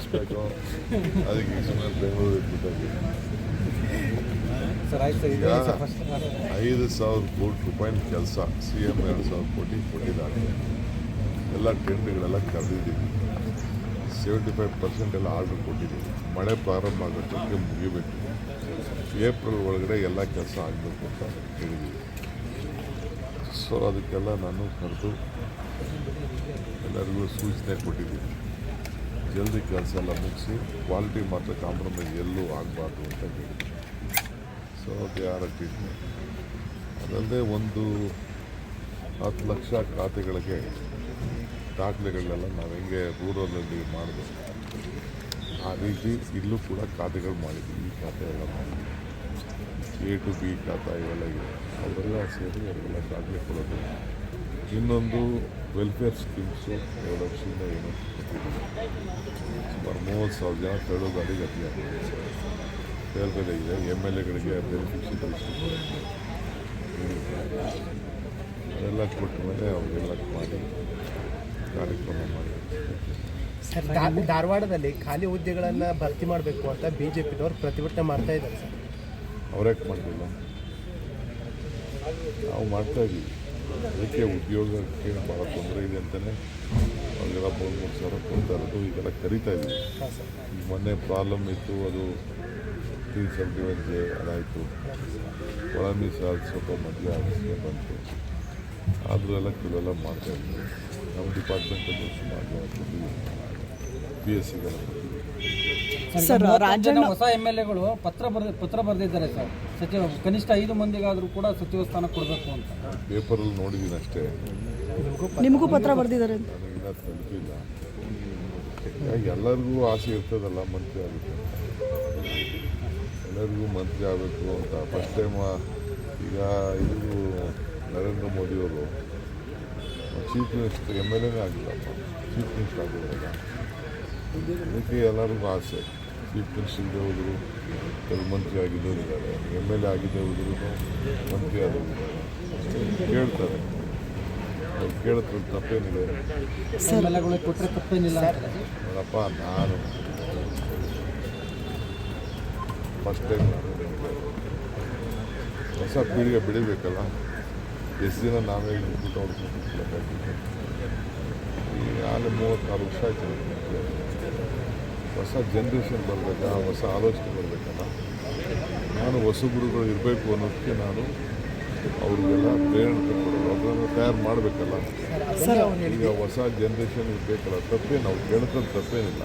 ಮಾಡಿಸ್ಬೇಕು, ಅದಕ್ಕೆ ಈ ಸುಮ್ಮನೆ ಬೆಂಗಳೂರಿಗೆ ಬಿಟ್ಟಾಗಿ ಸರ್ ಆಯ್ತು ಈಗ 5,000 ಕೋಟಿ ರೂಪಾಯಿನ ಕೆಲಸ CM 2,000 ಕೋಟಿ ಕೊಟ್ಟಿದ್ದಾರೆ. ಎಲ್ಲ ಟೆಂಡ್ಗಳೆಲ್ಲ ಕರೆದಿದ್ದೀವಿ. 75% ಎಲ್ಲ ಆರ್ಡರ್ ಕೊಟ್ಟಿದ್ದೀವಿ. ಮಳೆ ಪ್ರಾರಂಭ ಆಗೋದಕ್ಕೆ ಮುಗಿಬೇಕು. ಏಪ್ರಿಲ್ ಒಳಗಡೆ ಎಲ್ಲ ಕೆಲಸ ಆಗಬೇಕು ಅಂತ ಹೇಳಿದ್ದೀವಿ. ಸೊ ಅದಕ್ಕೆಲ್ಲ ನಾನು ಕರೆದು ಎಲ್ಲರಿಗೂ ಸೂಚನೆ ಕೊಟ್ಟಿದ್ದೀನಿ. ಜಲ್ದಿ ಕೆಲಸ ಎಲ್ಲ ಮುಗಿಸಿ ಕ್ವಾಲಿಟಿ ಮಾತ್ರ ಕಾಂಪ್ರಮೈಸ್ ಎಲ್ಲೂ ಆಗಬಾರ್ದು ಅಂತ ಹೇಳಿದ್ದೀನಿ. So they are a treatment. ಅದಲ್ಲದೆ ಒಂದು 10 ಲಕ್ಷ ಖಾತೆಗಳಿಗೆ ದಾಖಲೆಗಳನ್ನೆಲ್ಲ ನಾವು ಹೆಂಗೆ ರೂರಲಲ್ಲಿ ಮಾಡಿದ್ವಿ ಆ ರೀತಿ ಇಲ್ಲೂ ಕೂಡ ಖಾತೆಗಳು ಮಾಡಿದ್ವಿ. ಈ ಖಾತೆ ಎಲ್ಲ ಮಾಡಿದ್ವಿ. A to B ಖಾತಾ ಇವೆಲ್ಲ ಇದೆ. ಅವರೆಲ್ಲ ಸೇರಿ ಅವರೆಲ್ಲ ದಾಖಲೆ ಕೊಡೋದು. ಇನ್ನೊಂದು ವೆಲ್ಫೇರ್ ಸ್ಕೀಮ್ಸು 2 ವರ್ಷದಿಂದ ಏನೋ ಕೊಟ್ಟಿದ್ದೀವಿ. ಸುಮಾರು 30,000 ಜನ ತಳ್ಳು ಗಾಡಿಗೆ ಅತಿಯಾಗಿದೆ. ಬೇರೆ ಬೇರೆ ಇದೆ. MLAಗಳಿಗೆ ಬೆನಿಫಿಷರೀಸ್ ಅದೆಲ್ಲ ಕೊಟ್ಟ ಮೇಲೆ ಅವರೆಲ್ಲ ಮಾಡಿ ಕಾರ್ಯಕ್ರಮ ಮಾಡಿ. ಸರ್ ಧಾರವಾಡದಲ್ಲಿ ಖಾಲಿ ಹುದ್ದೆಗಳನ್ನು ಭರ್ತಿ ಮಾಡಬೇಕು ಅಂತ BJPದವ್ರು ಪ್ರತಿಭಟನೆ ಮಾಡ್ತಾ ಇದ್ದಾರೆ ಸರ್. ಅವ್ರ್ಯಾಕೆ ಮಾಡಲಿಲ್ಲ? ನಾವು ಮಾಡ್ತಾ ಇದ್ದೀವಿ. ಅದಕ್ಕೆ ಉದ್ಯೋಗಕ್ಕೆ ಭಾಳ ತೊಂದರೆ ಇದೆ ಅಂತಲೇ ಅವ್ರಿಗೆಲ್ಲ 3 ಸಾವಿರ ಕೊಡ್ತಾ ಇರೋದು. ಈಗೆಲ್ಲ ಕರಿತಾ ಇದ್ದೀವಿ. ಈಗ ಮೊನ್ನೆ ಪ್ರಾಬ್ಲಮ್ ಇತ್ತು, ಅದು 371 ಅದಾಯಿತು. ಒಳ ಮೀಸಲಾತಿ ಸ್ವಲ್ಪ ಮೊದಲೇ ಆಫೀಸ್ಗೆ ಬಂತು. ಆದರೂ ಎಲ್ಲ ಕೆಲವೆಲ್ಲ ಮಾಡ್ತಾ ಇದ್ದೀವಿ. ನಮ್ಮ ಡಿಪಾರ್ಟ್ಮೆಂಟಲ್ಲಿ ಸುಮಾರು BScಗೆಲ್ಲ ಕೊಟ್ಟಿದ್ದೀವಿ. ಸರ್ ರಾಜಣ್ಣ ಹೊಸ MLAಗಳು ಪತ್ರ ಬರೆದಿದ್ದಾರೆ ಸರ್. ಸಚಿವ ಕನಿಷ್ಠ 5 ಮಂದಿಗಾದರೂ ಕೂಡ ಸಚಿವ ಸ್ಥಾನ ಕೊಡಬೇಕು ಅಂತ ಪೇಪರಲ್ಲಿ ನೋಡಿದ್ದೀನಿ ಅಷ್ಟೇ. ನಿಮಗೂ ಪತ್ರ ಬರೆದಿದ್ದಾರೆ? ನನಗಿನ್ನ ತಲುಪಿಲ್ಲ. ಎಲ್ಲರಿಗೂ ಆಸೆ ಇರ್ತದಲ್ಲ ಮಂತ್ರಿ ಆಗಬೇಕು, ಎಲ್ಲರಿಗೂ ಮಂತ್ರಿ ಆಗಬೇಕು ಅಂತ. ಫಸ್ಟ್ ಟೈಮ್ ಈಗ ಇದು ನರೇಂದ್ರ ಮೋದಿಯವರು ಚೀಫ್ ಮಿನಿಸ್ಟರ್ MLAನೇ ಆಗಿಲ್ಲಪ್ಪ, ಚೀಫ್ ಮಿನಿಸ್ಟರ್ ಆಗಿದ್ರಲ್ಲ. ಅದಕ್ಕೆ ಎಲ್ಲರಿಗೂ ಆಸೆ. ಚೀಫ್ ಮಿನಿಸ್ಟರ್ ಇಲ್ಲದೆ ಹೋದರು ಕೆಲವು ಮಂತ್ರಿ ಆಗಿದ್ದವರು ಇದ್ದಾರೆ, MLA ಆಗಿದ್ದೇ ಹೋದ್ರು ಮಂತ್ರಿ ಆದವರು ಕೇಳ್ತಾರೆ. ಅವ್ರು ಕೇಳಿದ್ರೆ ತಪ್ಪೇನಿದೆ? MLAಗಳಿಗೆ ಕೊಟ್ಟರೆ ತಪ್ಪೇನಿಲ್ಲ. ನೋಡಪ್ಪ, ನಾನು ಫಸ್ಟ್ ಟೈಮ್ ನಾನು ಹೊಸ ಪೀಳಿಗೆ ಬೆಳಿಬೇಕಲ್ಲ. ಎಷ್ಟು ದಿನ ನಾವೇ ಊಟ ಹೊಡ್ಕೊಂಡು ಈಗ ಆಲೆ 36 ವರ್ಷ ಆಯ್ತು. ಹೊಸ ಜನ್ರೇಷನ್ ಬರಬೇಕಾ, ಹೊಸ ಆಲೋಚನೆ ಬರಬೇಕಲ್ಲ. ನಾನು ಹೊಸಬರುಗಳು ಇರಬೇಕು ಅನ್ನೋದಕ್ಕೆ ನಾನು ಅವ್ರಿಗೆಲ್ಲ ಪ್ರೇರಣೆ ಕೊಡೋದು, ಅವ್ರನ್ನ ತಯಾರು ಮಾಡಬೇಕಲ್ಲ. ಈಗ ಹೊಸ ಜನ್ರೇಷನ್ ಇರಬೇಕಲ್ಲ. ತಪ್ಪೇನು, ನಾವು ಕೇಳ್ಕೊಂಡು ತಪ್ಪೇನಿಲ್ಲ.